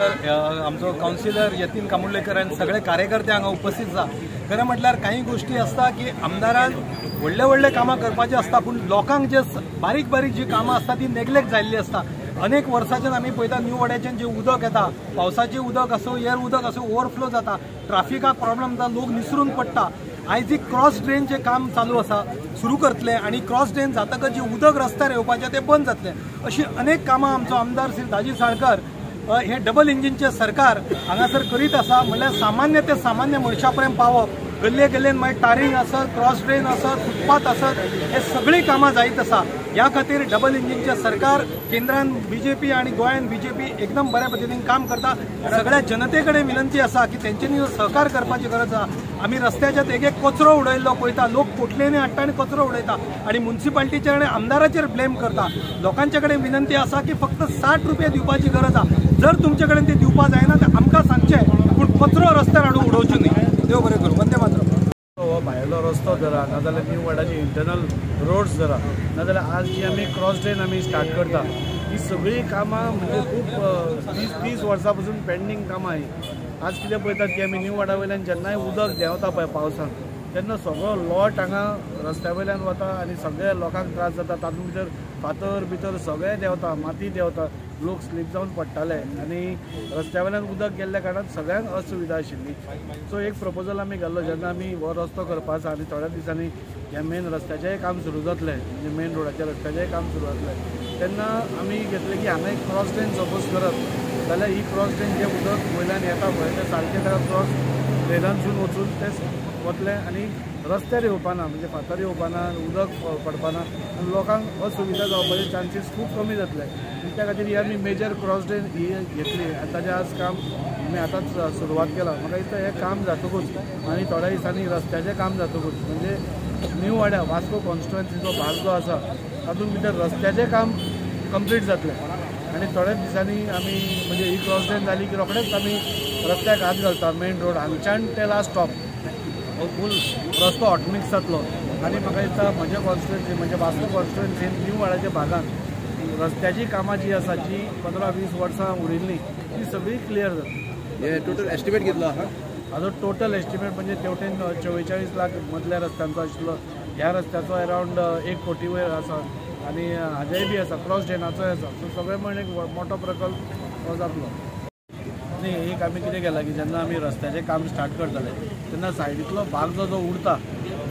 आमचो काउन्सिलर यतीन कामुर्लेकर आनी सगळे कार्यकर्ते हांगा उपस्थित आसा। खरें म्हटल्यार काही गोष्टी असता की आमदारान व्हडले व्हडले कामां करपाचे असता, पूण लोकांक जे बारीक बारीक जी कामां असता ती नेग्लेक्ट जाल्ली असता। अनेक वर्सांच्यान आमी पळयता न्यू वाड्याच्यान जे उदक येता, पावसाचें उदक असो एअर उदक असो ओव्हरफ्लो जाता, ट्राफिकाक प्रॉब्लेम जाता, लोक निसरून पडटा। आयज एक क्रॉस ड्रेनचे काम चालू आसा, सुरू करतले आणि क्रॉस ड्रेन जातकच जे उदक रस्त्यार येवपाचें तें बंद जातलें। अशी अनेक कामां आमचो आमदार श्री दाजी साळकर हे डबल इंजिनचे सरकार हांगासर करीत आसा। म्हणल्यार सामान्य ते सामान्य मनशा पर्यंत पावप, गल्ले गल्लेन मागीर टारिंग आसत, क्रॉस ड्रेन आसत, फुटपाथ आसत, हे सगळी कामां जायत आसा। ह्या खातीर डबल इंजिनचे सरकार केंद्रान बीजेपी आणि गोंयान बीजेपी एकदम बऱ्या पद्धतीन काम करता। सगळ्या जनते कडेन विनंती आसा की तेंच्यांनी सहकार करपाची गरज आसा। आमी रस्त्याच्या तेगे कचरो उडयल्लो पळयता, लोक पोटलेनी हाडटा आनी कचरो उडयता आणि म्युनिसिपालिटीचे आनी आमदाराचेर ब्लेम करता। लोकांचे कडेन विनंती आसा की फक्त 60 रुपये दिवपाची गरज आसा। जर तुमचे कडेन ते दिवपा जायना तर आमकां सांगचें, पूण कचरो रस्त्यार हाडून उडोवची न्ही। देव बरें करूं। वंदे मातरम। हो भायलो रस्तो धरा, नाजाल्यार न्यू वाड्याचे इंटरनल रोड्स धरा, नाजाल्यार आज जी आमी क्रॉस ड्रेन आमी स्टार्ट करता, ही सगळी कामां म्हणजे खूब 30 वर्सां पासून पेंडिंग कामां ही। आज कितें पळयतात की आमी न्यू वाड्या वयल्यान जेन्नाय उदक देंवता पळय पावसान, तेन्ना सगळो लोट हांगा रस्त्या वयल्यान वता आनी सगळ्या लोकांक त्रास जाता। तातूंत भितर फातर भितर सगळें देंवता, माती देंवता, लोक स्लीप जावन पडटाले आनी रस्त्या वयल्यान उदक गेल्ल्या कारणान सगळ्यांक असुविधा आशिल्ली। सो एक प्रपोजल आमी घाल्लो, जेन्ना आमी हो रस्तो करपा आसा आनी थोड्या दिसांनी ह्या मेन रस्त्याचेंय काम सुरू जातलें, म्हणजे मेन रोडाच्या रस्त्याचेंय काम सुरू जातलें, तेन्ना आमी घेतलें की हांगा एक क्रॉस ड्रेन सपोज करप जाल्यार ही क्रॉस ड्रेन जे उदक वयल्यान येता पळय तें सारकें ताका क्रॉस ड्रेनानसून वचून तें वतलें आनी रस्त्यार येवपाना, म्हणजे फातर येवपाना, उदक पडपाना आनी लोकांक असुविधा जावपाचे चान्सीस खूब कमी जातले। त्या खातीर ही आमी मेजर क्रॉस ड्रेन ही घेतली आनी ताचें आज काम आमी आतांच सुरवात केला। म्हाका दिसता हें काम जातकूच आनी थोड्या दिसांनी रस्त्याचें काम जातकूच म्हणजे न्यू वाड्या वास्को कॉन्स्टिट्युएन्सीचो भाग जो आसा तातूंत भितर रस्त्याचें काम कंप्लीट जातलें आनी थोड्याच दिसांनी आमी म्हणजे ही क्रॉस ड्रेन जाली की रोखडेच आमी रस्त्याक हात घालता, मेन रोड हांगच्यान ते लास्ट स्टॉप फूल रस्तो हॉटमिक्स जातलो। आनी म्हाका दिसता म्हज्या कॉन्स्टिट्युएन्सी म्हणजे वास्को कॉन्स्टिट्युएन्सीन न्यू वाड्याच्या भागांत रस्त्याची कामां जी आसा जी 15-20 वर्सां उरिल्लीं ती सगळी क्लियर जातली। हे टोटल एस्टिमेट कितलो आहा? हाजो टोटल एस्टिमेट म्हणजे तेवटेन 44 लाख मदल्या रस्त्यांचो आशिल्लो, ह्या रस्त्याचो अरावंड 1 कोटी वयर आसा आनी हाजेय बी आसा, क्रॉस ड्रेनाचोय आसा। सो सगळे म्हणून एक मोठो प्रकल्प हो जातलो। आनी एक आमी कितें केलां की जेन्ना आमी रस्त्याचें काम स्टार्ट करतले तेन्ना सायडींतलो भाग जो उरता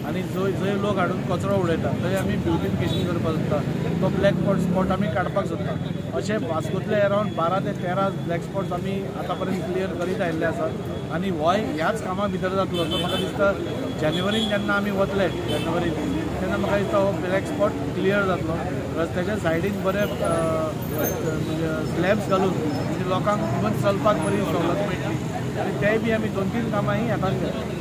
आनी जंय लोक हाडून कचरो उडयता थंय आमी ब्युटिफिकेशन करपाक सोदता, तो ब्लॅक स्पॉट आमी काडपाक सोदता। अशे वास्कोंतले अरावंड 12 ते 13 ब्लॅक स्पॉट्स आमी आतां पर्यंत क्लियर करीत आयिल्ले आसात आनी होय ह्याच कामां भितर जातलो। सो म्हाका दिसता जानेवारीन जेन्ना आमी वतले जानेवारीन तेन्ना म्हाका दिसता हो ब्लॅक स्पॉट क्लियर जातलो। रस्त्याच्या सायडीन बरे म्हणजे स्लॅब्स घालून म्हणजे लोकांक इवन चलपाक बरी सवलत मेळटली आनी तेय बी आमी 2-3 कामां ही हातान घेतली।